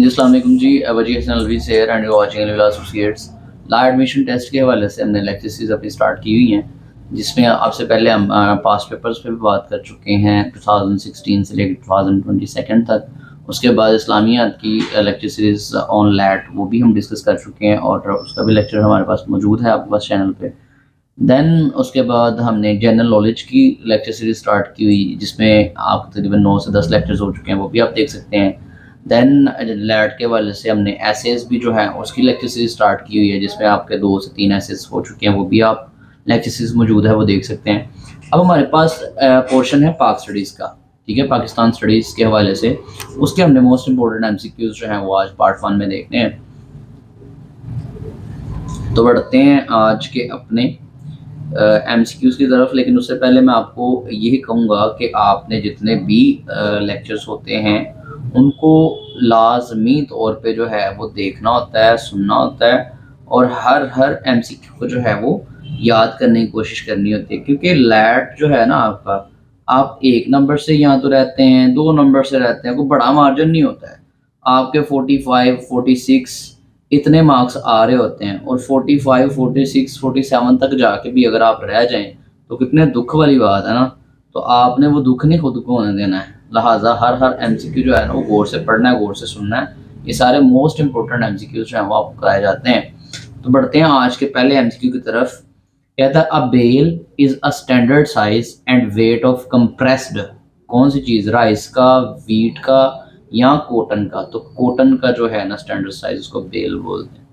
जी अस्सलाम वालेकुम जी, वजीह हसन अलवी से and you watching associates. Law admission test के हवाले से हमने लेक्चर सीरीज अपनी स्टार्ट की हुई हैं, जिसमें आपसे पहले हम पास्ट पेपर्स पे भी बात कर चुके हैं 2016 से लेकर 2022 तक। उसके बाद इस्लामियात की लेक्चर सीरीज ऑन लैट वो भी हम डिस्कस कर चुके हैं और उसका भी लेक्चर हमारे पास मौजूद है आपके पास चैनल पे। देन उसके बाद हमने जनरल नॉलेज की लेक्चर सीरीज स्टार्ट की हुई, जिसमें आप तकरीबन 9 से 10 लेक्चर्स हो चुके हैं, वो भी आप देख सकते हैं। देन लैट के वाले से हमने एसेस भी जो है उसकी लेक्चर सीरीज स्टार्ट की हुई है, जिसमें आपके 2 से 3 एसेस हो चुके हैं, वो भी आप लेक्चर सीरीज मौजूद है, वो देख सकते हैं। अब हमारे पास पोर्शन है पाक स्टडीज़ का, ठीक है, पाकिस्तान स्टडीज़ के हवाले से। उसके हमने मोस्ट इंपॉर्टेंट MCQs जो हैं वो आज पार्ट 1 में देखने हैं। तो बढ़ते हैं आज के अपने MCQs की तरफ, लेकिन उससे पहले मैं आपको यही कहूँगा कि आपने जितने भी लेक्चर्स होते हैं उनको लाजमी तौर पे जो है वो देखना होता है, सुनना होता है, और हर MCQ को जो है वो याद करने की कोशिश करनी होती है, क्योंकि लैट जो है ना आपका, आप 1 नंबर से यहाँ तो रहते हैं, 2 नंबर से रहते हैं, कोई बड़ा मार्जिन नहीं होता है। आपके 45, 46 इतने मार्क्स आ रहे होते हैं, और 45, 46, 47 तक जाके भी अगर आप रह जाएं तो कितने दुख वाली बात है ना। तो आपने वो दुख नहीं खुद को होने देना है, लिहाजा हर MCQ जो है ना वो गौर से पढ़ना है, गौर से सुनना है। ये सारे मोस्ट इंपॉर्टेंट MCQ जो हैं वो आपको कराए जाते हैं। तो बढ़ते हैं आज के पहले MCQ की तरफ। कहता है a bale is a standard size and weight of compressed, कौन सी चीज़, राइस का, वीट का या कॉटन का। तो कॉटन का जो है ना स्टैंडर्ड साइज, उसको बेल बोलते हैं।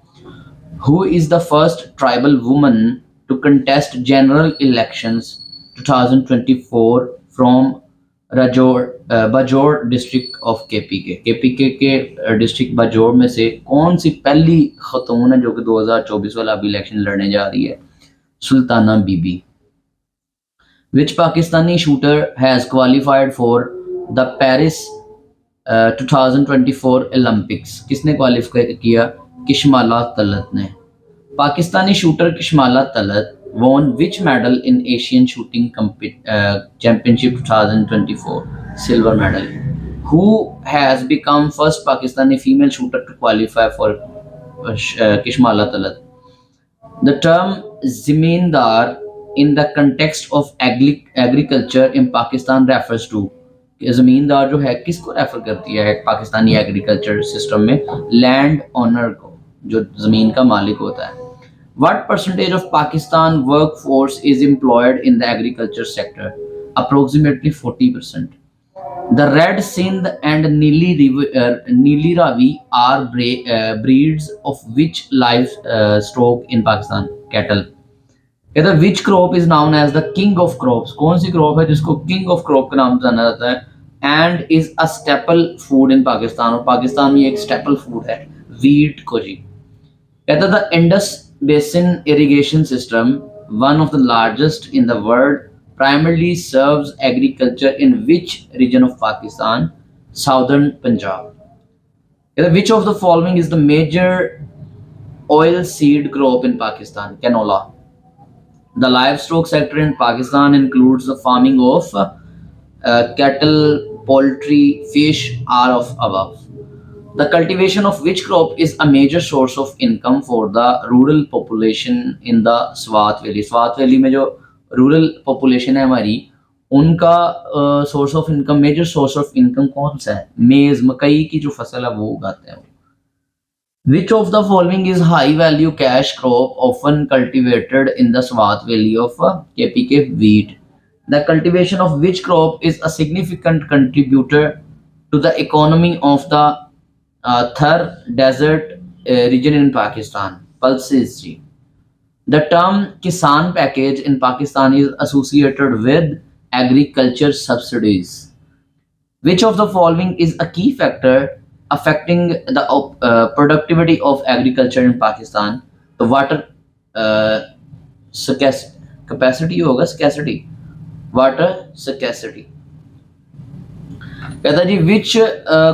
Who is the first tribal woman to contest general elections 2024 from Bajaur district of KPK के डिस्ट्रिक्ट बाजौर में से कौन सी पहली खतून है जो कि 2024 वाला अभी इलेक्शन लड़ने जा रही है? Sultana Bibi. Which Pakistani shooter has qualified for the Paris 2024 Olympics? किसने क्वालिफाई किया? किशमाला तलत ने। Pakistani shooter Kishmala Talat won which medal in Asian Shooting Championship 2024? Silver medal. Who has become first Pakistani female shooter to qualify for Kishmala Talat? The term ज़मींदार in the context of agriculture in Pakistan refers to, ज़मींदार जो है किसको refer करती है Pakistani agriculture system में? Land owner को, जो ज़मीन का मालिक होता है। What percentage of Pakistan workforce is employed in the agriculture sector? Approximately 40%. The Red Sindh and Neeli Ravi are breeds of which livestock in Pakistan? Cattle. कहता है which crop is known as the king of crops, कौन सी crop है जिसको king of crop के नाम से जाना जाता है? And is a staple food in Pakistan, और पाकिस्तान में एक स्टेपल फूड है वीट को जी। कहता the Indus basin irrigation system, one of the largest in the world, primarily serves agriculture in which region of Pakistan? Southern Punjab. कहता which of the following is the major oil seed crop in Pakistan? Canola. The livestock sector in Pakistan includes the farming of cattle, poultry, fish, are of above. The cultivation of which crop is a major source of income for the rural population in the Swat Valley? Swat Valley में जो rural population है हमारी, उनका source of income, major source of income कौन सा है? मेज, मकई की जो फसल है वो उगाते हैं। Which of the following is high value cash crop often cultivated in the Swat Valley of KPK? Wheat. The cultivation of which crop is a significant contributor to the economy of the Thar Desert region in Pakistan? Pulses. The term Kisan package in Pakistan is associated with agriculture subsidies. Which of the following is a key factor affecting the productivity of agriculture in Pakistan? The water capacity होगा, scarcity, water scarcity. कहता जी which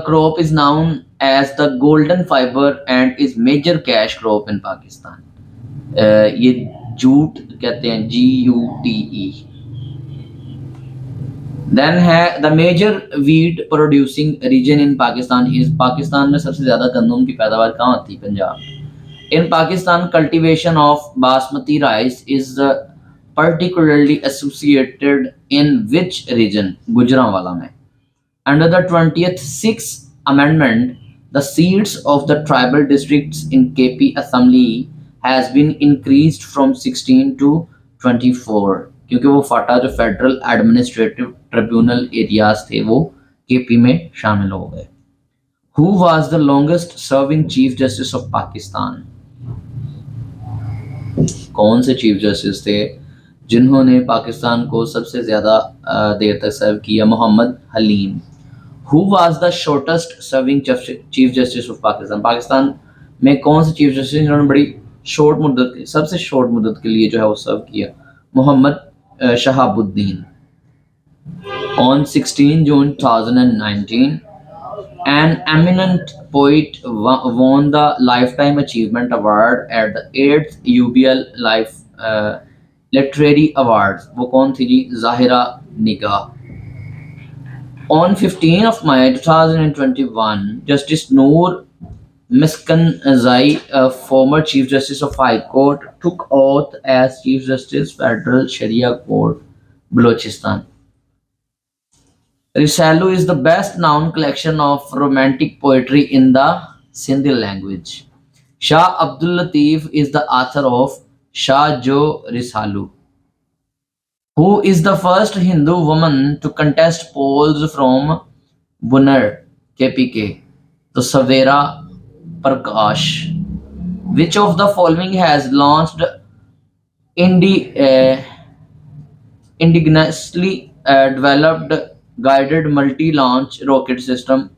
crop is known as the golden fiber and is major cash crop in Pakistan? ये jute कहते हैं, GUTE। Then है the major wheat producing region in Pakistan is, Pakistan में सबसे ज़्यादा गंदम की पैदावार कहाँ होती है? Punjab. In Pakistan cultivation of basmati rice is particularly associated in which region? Gujranwala में. Under the 20th Sixth Amendment, the seats of the tribal districts in KP Assembly has been increased from 16 to 24 क्योंकि वो फाटा जो फेडरल एडमिनिस्ट्रेटिव ट्रिब्यूनल एरियाज थे वो KP में शामिल हो गए। Who was the longest serving Chief Justice of Pakistan? कौन से चीफ जस्टिस थे जिन्होंने पाकिस्तान को सबसे ज़्यादा देर तक सर्व किया? Mohammad Haleem. Who was the shortest serving chief justice of Pakistan? Pakistan में कौन से चीफ जस्टिस जिन्होंने बड़ी शॉर्ट मुद्दत, सबसे शॉर्ट मुद्दत के लिए जो है वो सर्व किया? Mohammad Shahabuddin. On 16 June 2019, an eminent poet won the Lifetime Achievement Award at the 8th UBL Life Literary Awards। वो कौन थी जी? ज़ाहिरा निगाह। On 15 of May 2021, Justice Noor Miskanzai, a former Chief Justice of High Court, took oath as Chief Justice Federal Sharia Court, Balochistan। Risalu is the best known collection of romantic poetry in the Sindhi language. Shah Abdul Latif is the author of Shah Jo Risalu. Who is the first Hindu woman to contest polls from Bunar, KPK? So Savera Prakash. Which of the following has launched indigenously developed guided multi-launch rocket system?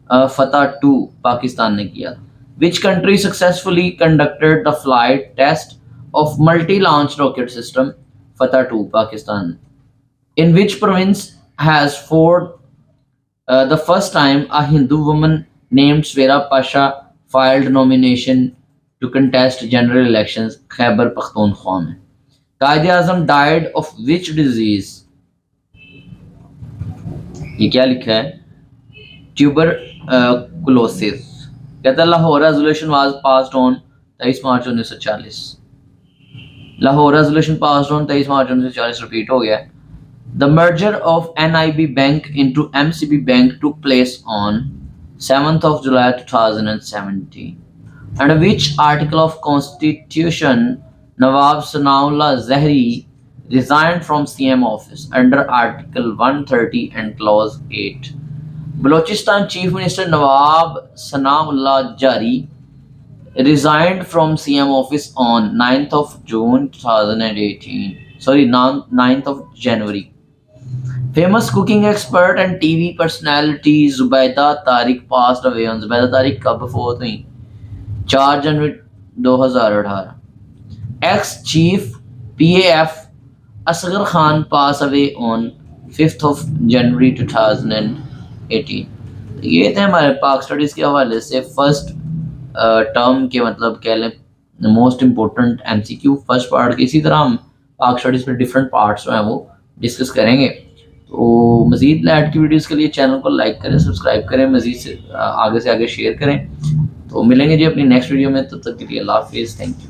Fatah 2 Pakistan ने किया। Which country successfully conducted the flight test of multi-launch rocket system? Fatah 2 Pakistan. In which province has Ford the first time a Hindu woman named Svera Pasha filed nomination to contest general elections? Khyber Pakhtunkhwa में। Quaid-e-Azam died of which disease? ये क्या लिखा है? Tuberculosis. कहता है Lahore resolution was passed on 23 March 1940। Lahore resolution passed on 23 March 1940 repeat हो गया। The merger of NIB Bank into MCB Bank took place on 7th of July 2017. Under which article of Constitution Nawab Sanaullah Zahri resigned from CM office? Under Article 130 and Clause 8. Balochistan Chief Minister Nawab Sanaullah Zahri resigned from CM office on 9th of June 2018. 9th of January. Famous cooking expert and TV personality Zubaida Tariq passed away on Zubaida Tariq कब फोत हुई? 4 जनवरी 2018. Ex-chief PAF Asghar Khan passed away on 5th of January 2018. ये थे हमारे पाक studies के हवाले से first term के मतलब कह लें most important MCQ first part के। इसी तरह हम पाक स्टडीज़ में डिफरेंट पार्ट्स जो हैं वो डिस्कस करेंगे। तो मज़ीद लैट की वीडियोज़ के लिए चैनल को लाइक करें, सब्सक्राइब करें, मज़ीद से आगे शेयर करें। तो मिलेंगे जी अपनी नेक्स्ट वीडियो में, तब तक के लिए अल्लाह हाफिज़, थैंक यू।